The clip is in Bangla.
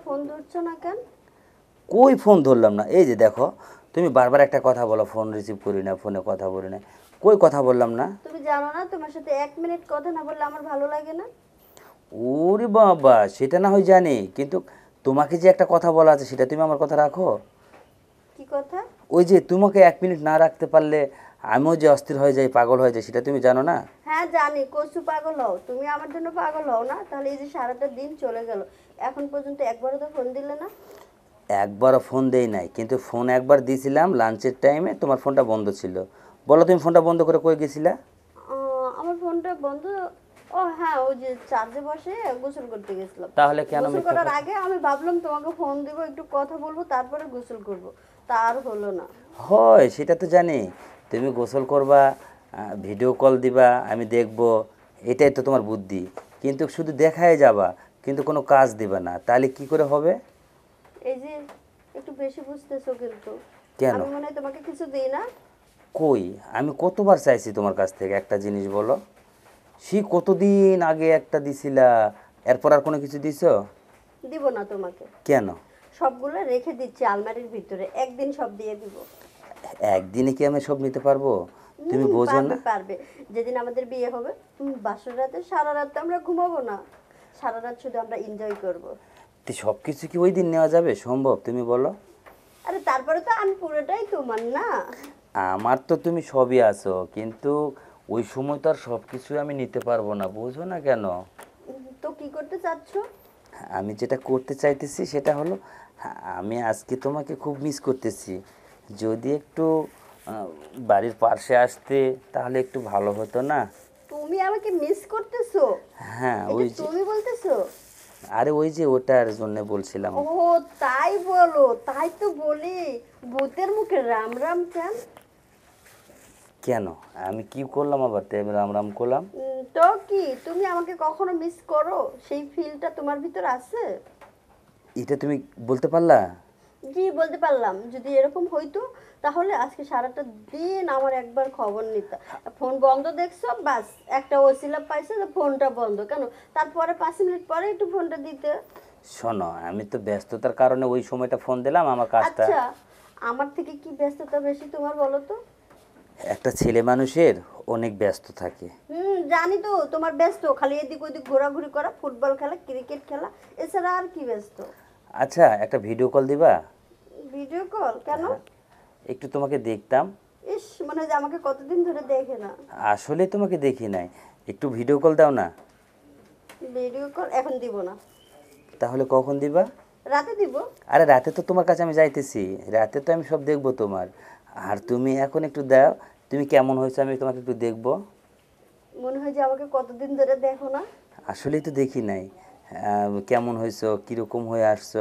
ফোন ধরছো না কেন? কই ফোন ধরলাম না? এই যে দেখো, তুমি বারবার একটা কথা বলো, ফোন রিসিভ করি না, ফোনে কথা বলি না। কই কথা বললাম না? তুমি জানো না তোমার সাথে 1 মিনিট কথা না বললে আমার ভালো লাগে না? ওরে বাবা, সেটা না হয় জানি, কিন্তু তোমাকে যে একটা কথা বলা আছে সেটা তুমি আমার কথা রাখো। কি কথা? ওই যে তোমাকে 1 মিনিট না রাখতে পারলে আমিও যে অস্থির হয়ে যাই, পাগল হয়ে যাই, সেটা তুমি জানো না? হ্যাঁ জানি, কচু পাগল হও তুমি, আমার জন্য পাগল হও না? তাহলে এই যে সারাটা দিন চলে গেল, এখন পর্যন্ত একবারও তো ফোন দিলে না। একবারও ফোন দেই নাই, কিন্তু ফোন একবার দিয়েছিলাম লাঞ্চের টাইমে, তোমার ফোনটা বন্ধ ছিল। বলো, তুমি ফোনটা বন্ধ করে কই গেছিলা? আমার ফোনটা বন্ধ। ও হ্যাঁ, ওই যে চার্জে বসে গোসল করতে গেছিলাম। তাহলে কেন গোসল মিথ্যা করার কথা? আগে আমি ভাবলাম তোমাকে ফোন দিব, একটু কথা বলবো, তারপরে গোসল করব। তা আর হলো না। হয়, সেটা তো জানি। তুমি গোসল করবা, ভিডিও কল দিবা, আমি দেখব, এটাই তো তোমার বুদ্ধি। কিন্তু শুধু দেখায় যাবা, কিন্তু কোনো কাজ দিবা না, তাহলে কি করে হবে? এই যে একটু বেশি বুঝতেছো কিন্তু। কেন? আমি মনে হয় তোমাকে কিছু দিই না। কই, আমি কতবার চাইছি তোমার কাছ থেকে একটা জিনিস, বলো। সেই কতদিন আগে একটা দিছিলা, এরপর আর কোনো কিছু দিছো? দিব না তোমাকে। কেন? সবগুলো রেখে দিচ্ছি আলমারির ভিতরে, একদিন সব দিয়ে দিব। একদিনে কি আমি সব নিতে পারবো? তুমি বোঝো পারবে না? পারবে। যেদিন আমাদের বিয়ে হবে, বাসর রাতে সারা রাত তো আমরা ঘুমাবো না, সারা রাত শুধু আমরা এনজয় করব। তো সব কিছু কি ওই দিন নেওয়া যাবে সম্ভব, তুমি বলো? আরে তারপরে তো আমি পুরোটাই তোমার না। আমার তো তুমি সবই আছো, কিন্তু ওই সময় তো আর সব কিছু আমি নিতে পারবো না, বুঝো না কেন? তো কি করতে চাচ্ছ? আমি যেটা করতে চাইতেছি সেটা হলো, আমি আজকে তোমাকে খুব মিস করতেছি। যদি একটু আহ, বাড়ির পাশে আসতে, তাহলে একটু ভালো হতো না? তুমি আমাকে মিস করতেছো? হ্যাঁ, এটা ওই যে, তুমি বলতেছো? আরে ওই যে ওটার জন্য বলছিলাম। ও, তাই বলো, তাই তো বলি। ভূতের মুখে রাম রাম কেন? কেন? আমি কি করলাম আবার তাই আমি রাম রাম করলাম? তো কি তুমি আমাকে কখনো মিস করো? সেই ফিলটা তোমার ভিতর আছে? এটা তুমি বলতে পারলা? জি বলতে পারলাম। যদি এরকম হইতো তাহলে আজকে সারাটা দিন আমার একবার খবর নিতা। ফোন বন্ধ দেখছো, বাস একটা ওসিলা পাইছো যে ফোনটা বন্ধ কেন। তারপরে 5 মিনিট পরে একটু ফোনটা দিতে। শোনো, আমি তো ব্যস্ততার কারণে ওই সময়টা ফোন দিলাম, আমার কাজটা। আচ্ছা, আমার থেকে কি ব্যস্ততা বেশি তোমার বলো তো? একটা ছেলে মানুষের অনেক ব্যস্ত থাকে। জানি তো তোমার ব্যস্ত, খালি এদিক ওদিক ঘোরাঘুরি করা, ফুটবল খেলা, ক্রিকেট খেলা, এছাড়া আর কি ব্যস্ত? আচ্ছা, একটা ভিডিও কল দিবা? ভিডিও কল কেন? একটু তোমাকে দেখতাম। ইস, মনে হয় যে আমাকে কতদিন ধরে দেখে না। আসলে তোমাকে দেখি নাই, একটু ভিডিও কল দাও না। ভিডিও কল এখন দিব না। তাহলে কখন দিবা? রাতে দিব। আরে রাতে তো তোমার কাছে আমি যাইতেছি, রাতে তো আমি সব দেখবো তোমার। আর তুমি এখন একটু দাও, তুমি কেমন হয়েছো আমি তোমাকে একটু দেখবো। মনে হয় যে আমাকে কতদিন ধরে দেখো না। আসলেই তো দেখি নাই। কেমন হয়েছো, কীরকম হয়ে আসছো,